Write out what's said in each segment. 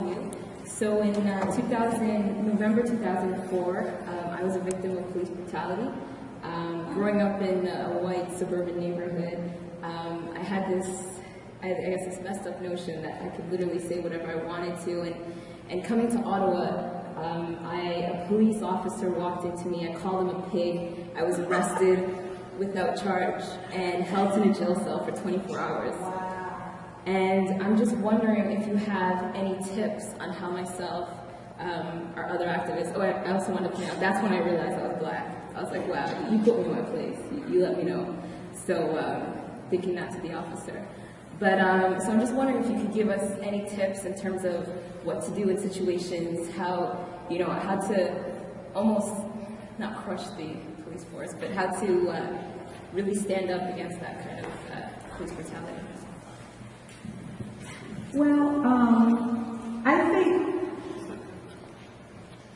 So in November 2004, I was a victim of police brutality. Growing up in a white suburban neighborhood, I had this, I guess, this messed up notion that I could literally say whatever I wanted to. And coming to Ottawa, a police officer walked into me. I called him a pig. I was arrested without charge and held in a jail cell for 24 hours. And I'm just wondering if you have any tips on how myself or other activists. Oh, I also want to point out, that's when I realized I was black. I was like, wow, you put me in my place. You let me know. So thinking that to the officer. But so I'm just wondering if you could give us any tips in terms of what to do in situations, how to almost not crush the police force, but how to really stand up against that kind of police brutality. Well, I think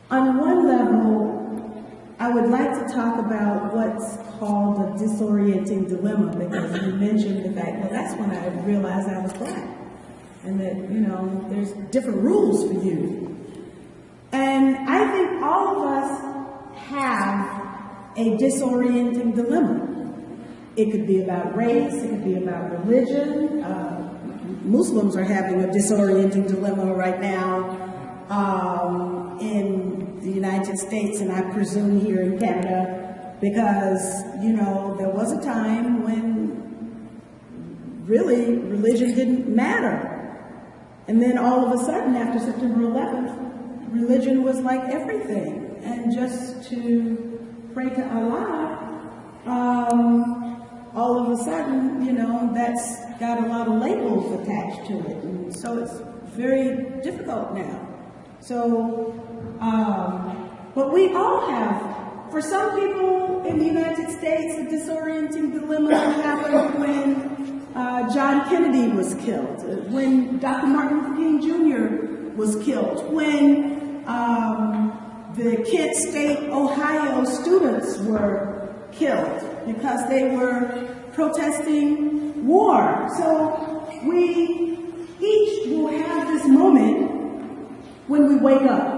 on one level, I would like to talk about what's called a disorienting dilemma, because you mentioned the fact, well, that's when I realized I was black, and that, there's different rules for you. And I think all of us have a disorienting dilemma. It could be about race, it could be about religion. Muslims are having a disorienting dilemma right now in the United States, and I presume here in Canada, because, there was a time when really religion didn't matter. And then all of a sudden, after September 11th, religion was like everything. And just to pray to Allah, all of a sudden, that's got a lot of labels attached to it. And so it's very difficult now. So, but we all have, for some people in the United States, a disorienting dilemma happened when John Kennedy was killed, when Dr. Martin Luther King Jr. was killed, when the Kent State, Ohio students were killed because they were protesting war. So we each will have this moment when we wake up.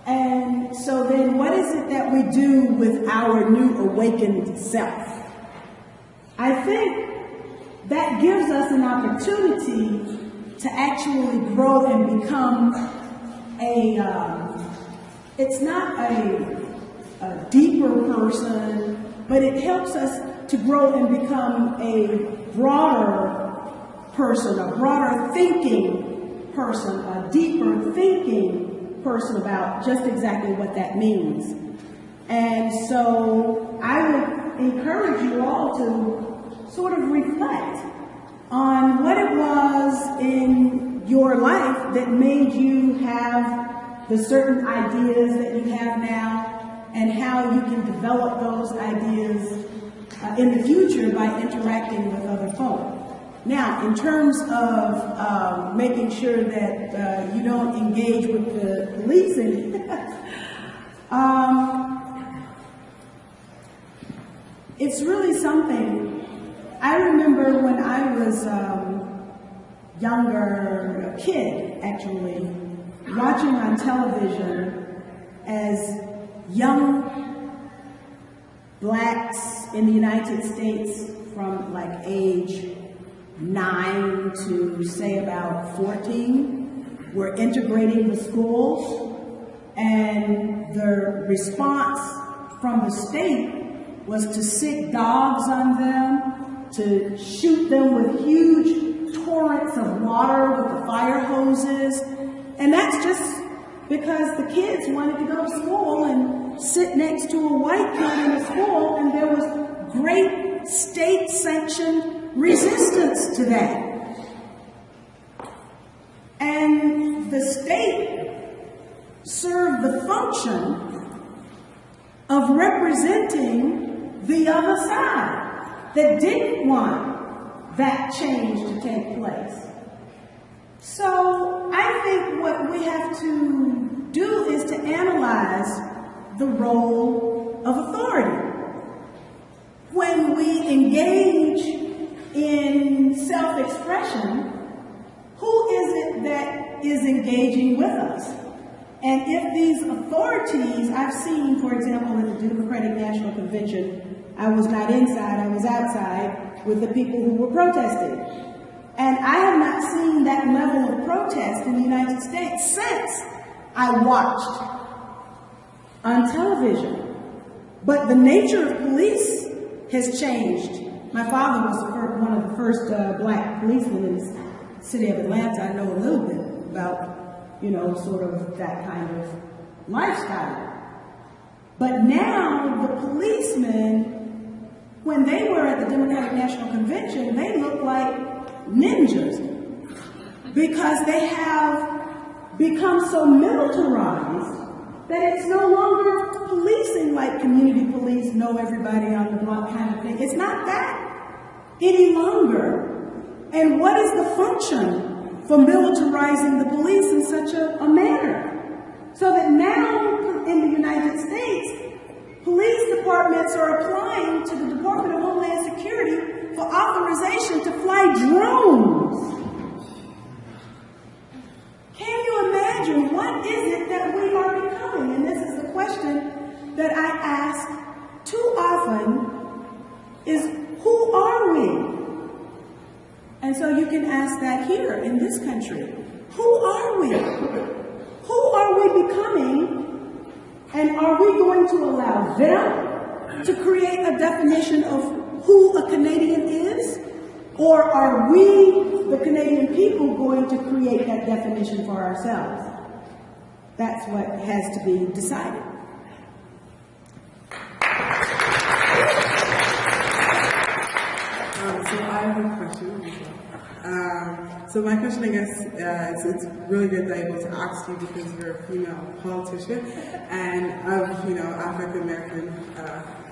And so then what is it that we do with our new awakened self? I think that gives us an opportunity to actually grow and become it's not a deeper person, but it helps us to grow and become a broader person, a broader thinking person, a deeper thinking person about just exactly what that means. And so I would encourage you all to sort of reflect on what it was in your life that made you have the certain ideas that you have now, and how you can develop those ideas in the future by interacting with other folk. Now, in terms of making sure that you don't engage with the policing, it's really something. I remember when I was younger, a kid actually, watching on television as young blacks in the United States from like age 9 to say about 14 were integrating the schools, and the response from the state was to sick dogs on them, to shoot them with huge torrents of water with the fire hoses. And that's just because the kids wanted to go to school and sit next to a white kid in the school, and there was great state-sanctioned resistance to that. And the state served the function of representing the other side that didn't want that change to take place. So I think what we have to do is to analyze the role of authority. When we engage in self-expression, who is it that is engaging with us. And if these authorities, I've seen, for example, in the Democratic National Convention, I was not inside, I was outside with the people who were protesting. And I have not seen that level of protest in the United States since I watched on television. But the nature of police has changed. My father was one of the first black policemen in the city of Atlanta. I know a little bit about, sort of that kind of lifestyle. But now the policemen, when they were at the Democratic National Convention, they look like ninjas because they have become so militarized that it's no longer policing like community police, know everybody on the block kind of thing. It's not that any longer. And what is the function for militarizing the police in such a manner? So that now in the United States, police departments are applying to the Department of Homeland Security for authorization to fly drones. Can you imagine what is it that we are becoming? And this is the question that I ask too often is, who are we? And so you can ask that here in this country. Who are we? Who are we becoming? And are we going to allow them to create a definition of who a Canadian is? Or are we, the Canadian people, going to create that definition for ourselves? That's what has to be decided. So I have a question. So my question, I guess, it's really good that I'm able to ask you because you're a female politician and of, African American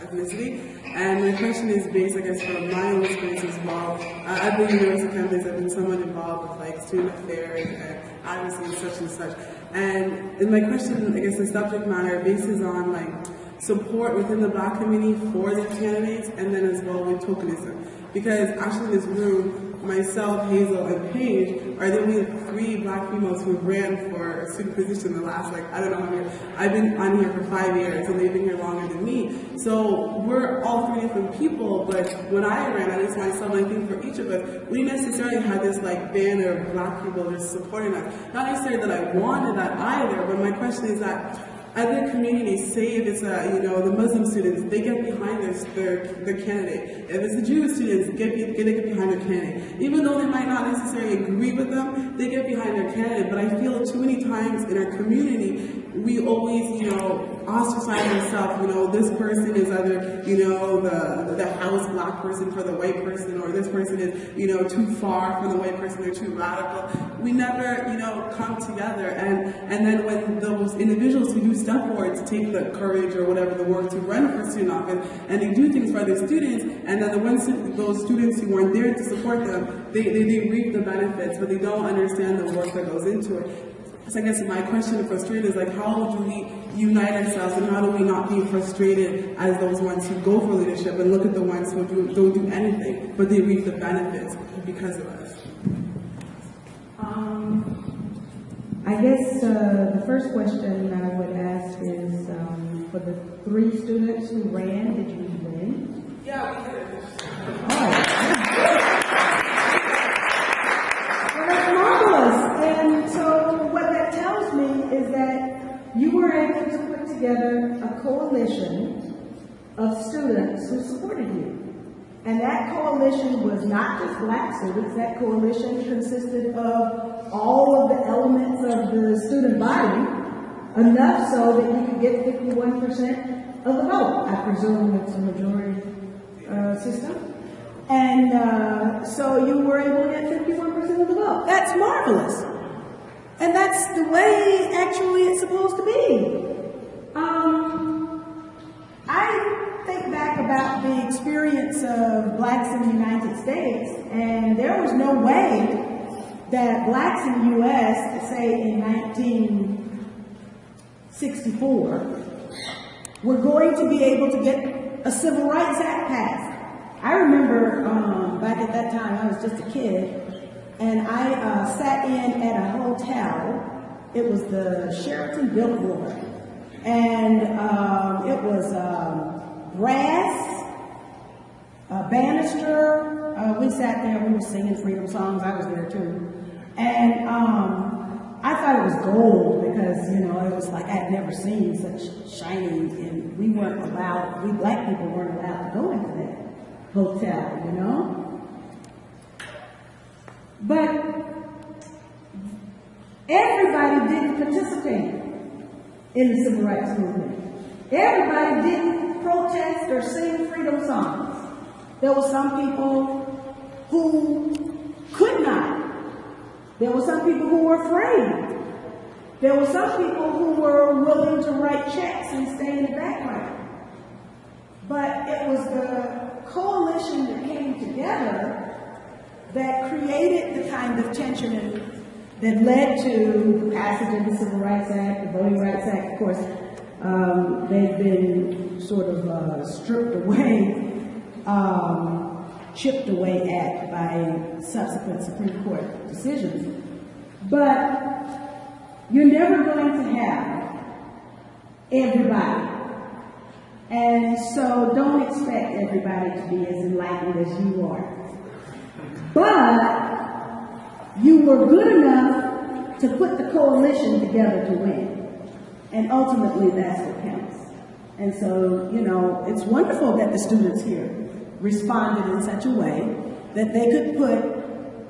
ethnicity. And my question is based, I guess, from my own experience as well. I've been in university campus, I've been somewhat involved with student affairs and advocacy and such and such. And my question, I guess, the subject matter bases on support within the Black community for the candidates, and then as well with tokenism. Because actually in this room, myself, Hazel, and Paige are the only 3 Black females who ran for a student position in the last, I don't know how many. I've been on here for 5 years, and they've been here longer than me. So we're all 3 different people, but when I ran, at least myself, I think for each of us, we necessarily had this banner of Black people just supporting us. Not necessarily that I wanted that either, but my question is that other communities, say if it's the Muslim students, they get behind their candidate. If it's the Jewish students, they get behind their candidate. Even though they might not necessarily agree with them, they get behind their candidate. But I feel too many times in our community, we always, ostracize ourselves. This person is either, the house Black person for the white person, or this person is, too far from the white person, they're too radical. We never, come together. And then when those individuals who do step forward to take the courage or whatever the work to run for student office, and they do things for other students, and then those students who weren't there to support them, they reap the benefits, but they don't understand the work that goes into it. So I guess my question and frustration is how do we unite ourselves, and how do we not be frustrated as those ones who go for leadership and look at the ones who don't do anything, but they reap the benefits because of us? I guess the first question I would ask is, for the 3 students who ran, did you win? Yeah, we did. Well, that's marvelous. And so what that tells me is that you were able to put together a coalition of students who supported you. And that coalition was not just Black students. That coalition consisted of all of the elements of the student body, enough so that you could get 51% of the vote. I presume it's a majority system. And so you were able to get 51% of the vote. That's marvelous. And that's the way actually it's supposed to be. I think back about the experience of Blacks in the United States, and there was no way that Blacks in the U.S., say in 1964, were going to be able to get a Civil Rights Act passed. I remember back at that time, I was just a kid, and I sat in at a hotel. It was the Sheraton Biltmore, and it was brass, banister. We sat there, we were singing freedom songs. I was there too. And I thought it was gold because, you know, it was like I'd never seen such shining, and we weren't allowed, we black people weren't allowed to go into that hotel, you know? But everybody didn't participate in the civil rights movement. Everybody didn't protest or sing freedom songs. There were some people who could not. There were some people who were afraid. There were some people who were willing to write checks and stay in the background. But it was the coalition that came together that created the kind of tension that led to the passage of the Civil Rights Act, the Voting Rights Act. Of course, they've been sort of stripped away, chipped away at by subsequent Supreme Court decisions. But you're never going to have everybody. And so don't expect everybody to be as enlightened as you are. But you were good enough to put the coalition together to win. And ultimately, that's what counts. And so, you know, it's wonderful that the students here responded in such a way that they could put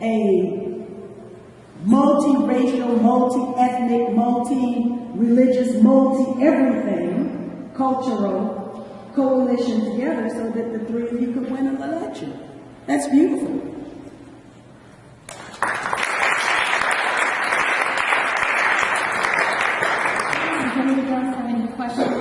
a multi-racial, multi-ethnic, multi-religious, multi-everything cultural coalition together so that the three of you could win an election. That's beautiful. Does anybody else have any questions